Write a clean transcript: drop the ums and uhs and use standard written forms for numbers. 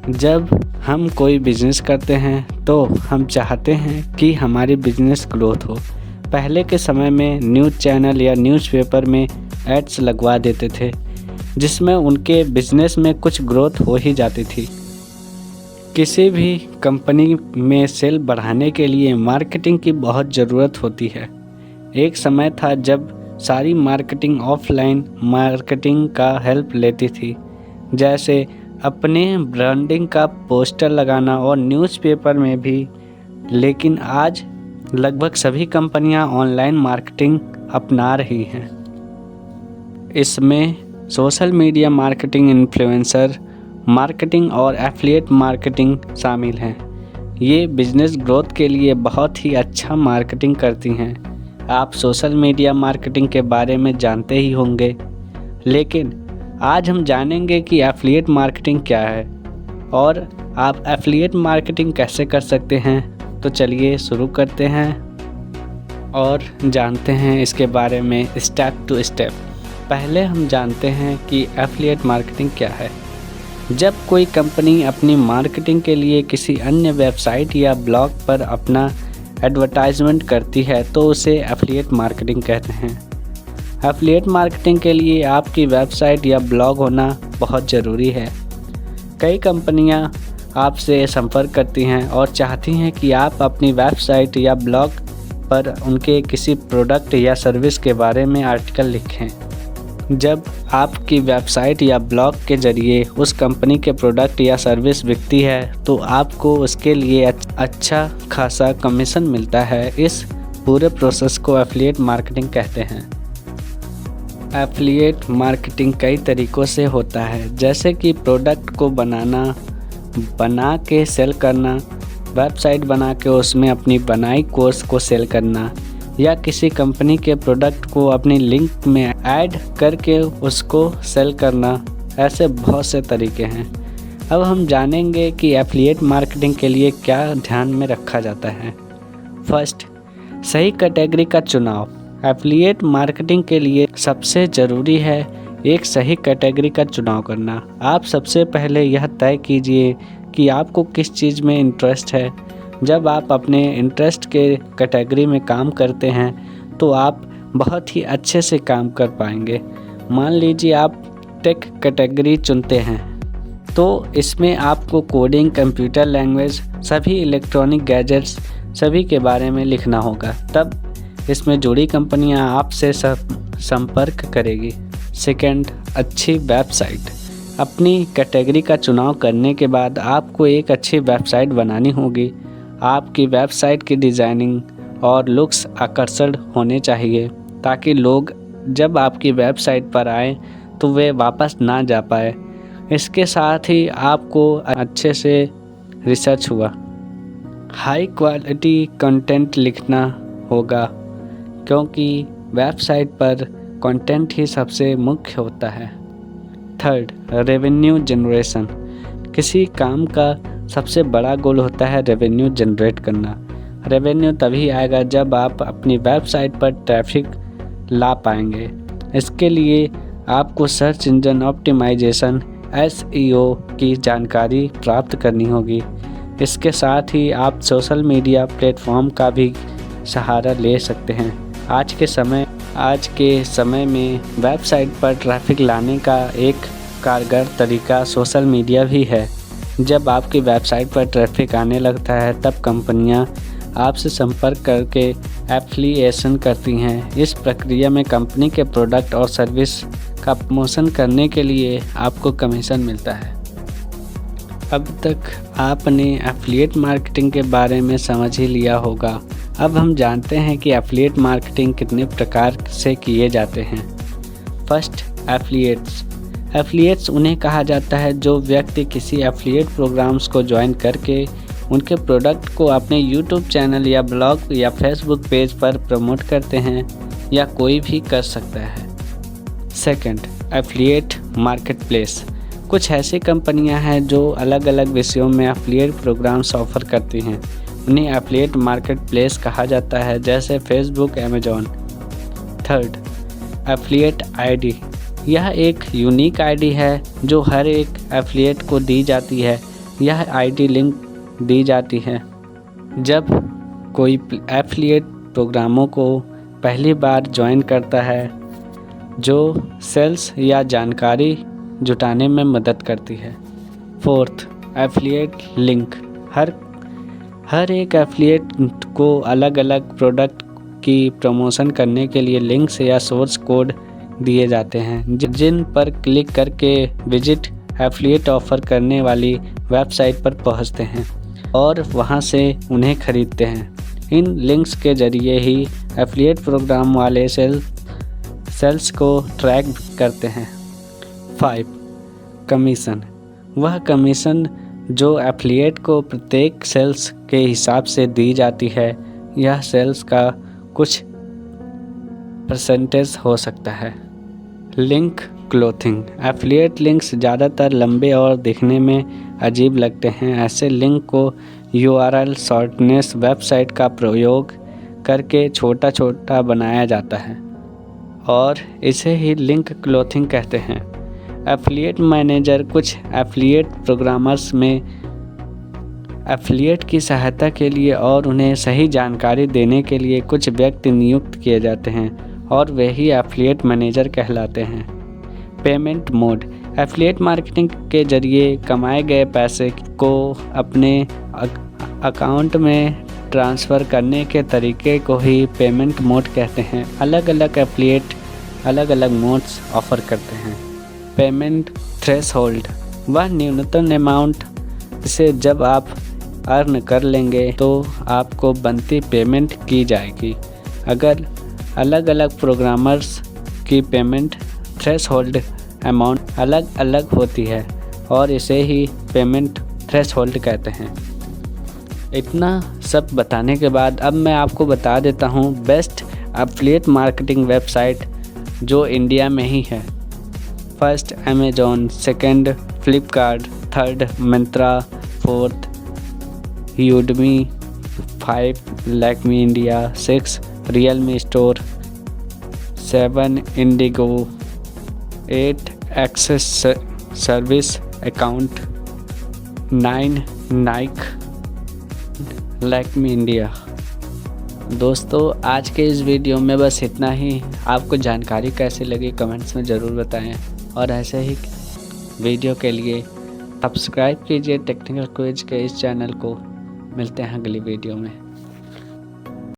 जब हम कोई बिज़नेस करते हैं तो हम चाहते हैं कि हमारी बिज़नेस ग्रोथ हो। पहले के समय में न्यूज़ चैनल या न्यूज़पेपर में एड्स लगवा देते थे, जिसमें उनके बिज़नेस में कुछ ग्रोथ हो ही जाती थी। किसी भी कंपनी में सेल बढ़ाने के लिए मार्केटिंग की बहुत ज़रूरत होती है। एक समय था जब सारी मार्केटिंग ऑफलाइन मार्केटिंग का हेल्प लेती थी, जैसे अपने ब्रांडिंग का पोस्टर लगाना और न्यूज़पेपर में भी। लेकिन आज लगभग सभी कंपनियां ऑनलाइन मार्केटिंग अपना रही हैं। इसमें social media marketing, influencer marketing और एफिलिएट मार्केटिंग शामिल हैं। ये बिजनेस ग्रोथ के लिए बहुत ही अच्छा मार्केटिंग करती हैं। आप सोशल मीडिया मार्केटिंग के बारे में जानते ही होंगे, लेकिन आज हम जानेंगे कि एफिलिएट मार्केटिंग क्या है और आप एफिलिएट मार्केटिंग कैसे कर सकते हैं। तो चलिए शुरू करते हैं और जानते हैं इसके बारे में स्टेप टू स्टेप। पहले हम जानते हैं कि एफिलिएट मार्केटिंग क्या है। जब कोई कंपनी अपनी मार्केटिंग के लिए किसी अन्य वेबसाइट या ब्लॉग पर अपना एडवर्टाइजमेंट करती है तो उसे एफिलिएट मार्केटिंग कहते हैं। एफिलिएट मार्केटिंग के लिए आपकी वेबसाइट या ब्लॉग होना बहुत ज़रूरी है। कई कंपनियां आपसे संपर्क करती हैं और चाहती हैं कि आप अपनी वेबसाइट या ब्लॉग पर उनके किसी प्रोडक्ट या सर्विस के बारे में आर्टिकल लिखें। जब आपकी वेबसाइट या ब्लॉग के ज़रिए उस कंपनी के प्रोडक्ट या सर्विस बिकती है तो आपको उसके लिए अच्छा खासा कमीशन मिलता है। इस पूरे प्रोसेस को एफिलिएट मार्केटिंग कहते हैं। एफिलिएट मार्केटिंग कई तरीक़ों से होता है, जैसे कि प्रोडक्ट को बना के सेल करना, वेबसाइट बना के उसमें अपनी बनाई कोर्स को सेल करना, या किसी कंपनी के प्रोडक्ट को अपनी लिंक में ऐड करके उसको सेल करना। ऐसे बहुत से तरीके हैं। अब हम जानेंगे कि एफिलिएट मार्केटिंग के लिए क्या ध्यान में रखा जाता है। फर्स्ट, सही कैटेगरी का चुनाव। एफिलिएट मार्केटिंग के लिए सबसे ज़रूरी है एक सही कैटेगरी का चुनाव करना। आप सबसे पहले यह तय कीजिए कि आपको किस चीज़ में इंटरेस्ट है। जब आप अपने इंटरेस्ट के कैटेगरी में काम करते हैं तो आप बहुत ही अच्छे से काम कर पाएंगे। मान लीजिए आप टेक कैटेगरी चुनते हैं तो इसमें आपको कोडिंग, कंप्यूटर लैंग्वेज, सभी इलेक्ट्रॉनिक गैजेट्स सभी के बारे में लिखना होगा। तब इसमें जुड़ी कंपनियां आपसे संपर्क करेगी। सेकंड, अच्छी वेबसाइट। अपनी कैटेगरी का चुनाव करने के बाद आपको एक अच्छी वेबसाइट बनानी होगी। आपकी वेबसाइट की डिज़ाइनिंग और लुक्स आकर्षक होने चाहिए ताकि लोग जब आपकी वेबसाइट पर आएँ तो वे वापस ना जा पाए। इसके साथ ही आपको अच्छे से रिसर्च हुआ, हाई क्वालिटी कंटेंट लिखना होगा, क्योंकि वेबसाइट पर कंटेंट ही सबसे मुख्य होता है। Third, revenue generation. किसी काम का सबसे बड़ा गोल होता है रेवेन्यू जनरेट करना। रेवेन्यू तभी आएगा जब आप अपनी वेबसाइट पर ट्रैफिक ला पाएंगे। इसके लिए आपको सर्च इंजन ऑप्टिमाइजेशन SEO की जानकारी प्राप्त करनी होगी। इसके साथ ही आप सोशल मीडिया प्लेटफॉर्म का भी सहारा ले सकते हैं। आज के समय में वेबसाइट पर ट्रैफिक लाने का एक कारगर तरीका सोशल मीडिया भी है। जब आपकी वेबसाइट पर ट्रैफिक आने लगता है तब कंपनियां आपसे संपर्क करके एफिलिएशन करती हैं। इस प्रक्रिया में कंपनी के प्रोडक्ट और सर्विस का प्रमोशन करने के लिए आपको कमीशन मिलता है। अब तक आपने एफिलिएट मार्केटिंग के बारे में समझ ही लिया होगा। अब हम जानते हैं कि एफिलिएट मार्केटिंग कितने प्रकार से किए जाते हैं। फर्स्ट, एफिलिएट्स उन्हें कहा जाता है जो व्यक्ति किसी एफिलिएट प्रोग्राम्स को ज्वाइन करके उनके प्रोडक्ट को अपने यूट्यूब चैनल या ब्लॉग या फेसबुक पेज पर प्रमोट करते हैं, या कोई भी कर सकता है। Second, affiliate marketplace. कुछ ऐसी कंपनियां हैं जो अलग अलग विषयों में एफिलिएट प्रोग्राम्स ऑफर करती हैं। उन्हें एफिलिएट मार्केटप्लेस कहा जाता है, जैसे Facebook, Amazon. Third, affiliate ID. यह एक यूनिक आईडी है जो हर एक एफिलिएट को दी जाती है। यह आईडी लिंक दी जाती है जब कोई एफिलिएट प्रोग्रामों को पहली बार ज्वाइन करता है, जो सेल्स या जानकारी जुटाने में मदद करती है। Fourth, affiliate link. हर एक एफिलिएट को अलग अलग प्रोडक्ट की प्रमोशन करने के लिए लिंक्स या सोर्स कोड दिए जाते हैं, जिन पर क्लिक करके विजिट एफिलिएट ऑफर करने वाली वेबसाइट पर पहुंचते हैं और वहां से उन्हें खरीदते हैं। इन लिंक्स के जरिए ही एफिलिएट प्रोग्राम वाले सेल्स को ट्रैक करते हैं। 5. कमीशन। वह कमीशन जो एफिलिएट को प्रत्येक सेल्स के हिसाब से दी जाती है, यह सेल्स का कुछ परसेंटेज हो सकता है। Link clothing. एफिलिएट लिंक्स ज़्यादातर लंबे और दिखने में अजीब लगते हैं। ऐसे लिंक को URL शॉर्टनेस वेबसाइट का प्रयोग करके छोटा बनाया जाता है और इसे ही लिंक क्लोथिंग कहते हैं। एफिलिएट मैनेजर कुछ एफिलिएट प्रोग्रामर्स में एफिलिएट की सहायता के लिए और उन्हें सही जानकारी देने के लिए कुछ व्यक्ति नियुक्त किए जाते हैं और वे ही एफिलिएट मैनेजर कहलाते हैं। Payment mode. एफिलिएट मार्केटिंग के जरिए कमाए गए पैसे को अपने अकाउंट में ट्रांसफ़र करने के तरीके को ही पेमेंट मोड कहते हैं। अलग अलग एफिलिएट अलग अलग मोड्स ऑफ़र करते हैं। Payment threshold. वह न्यूनतम अमाउंट जिसे जब आप अर्न कर लेंगे तो आपको बनती पेमेंट की जाएगी। अगर अलग अलग प्रोग्रामर्स की पेमेंट थ्रेशोल्ड अमाउंट अलग अलग होती है और इसे ही पेमेंट थ्रेशोल्ड कहते हैं। इतना सब बताने के बाद अब मैं आपको बता देता हूँ बेस्ट एफिलिएट मार्केटिंग वेबसाइट जो इंडिया में ही है। First Amazon, second Flipkart, third Myntra, fourth Udemy, 5 Lakme India, 6 Realme store, 7 IndiGo, 8 access service account, 9 Nike Lakme India. दोस्तों, आज के इस वीडियो में बस इतना ही। आपको जानकारी कैसी लगी कमेंट्स में ज़रूर बताएं और ऐसे ही वीडियो के लिए सब्सक्राइब कीजिए टेक्निकल क्विज के इस चैनल को। मिलते हैं अगली वीडियो में।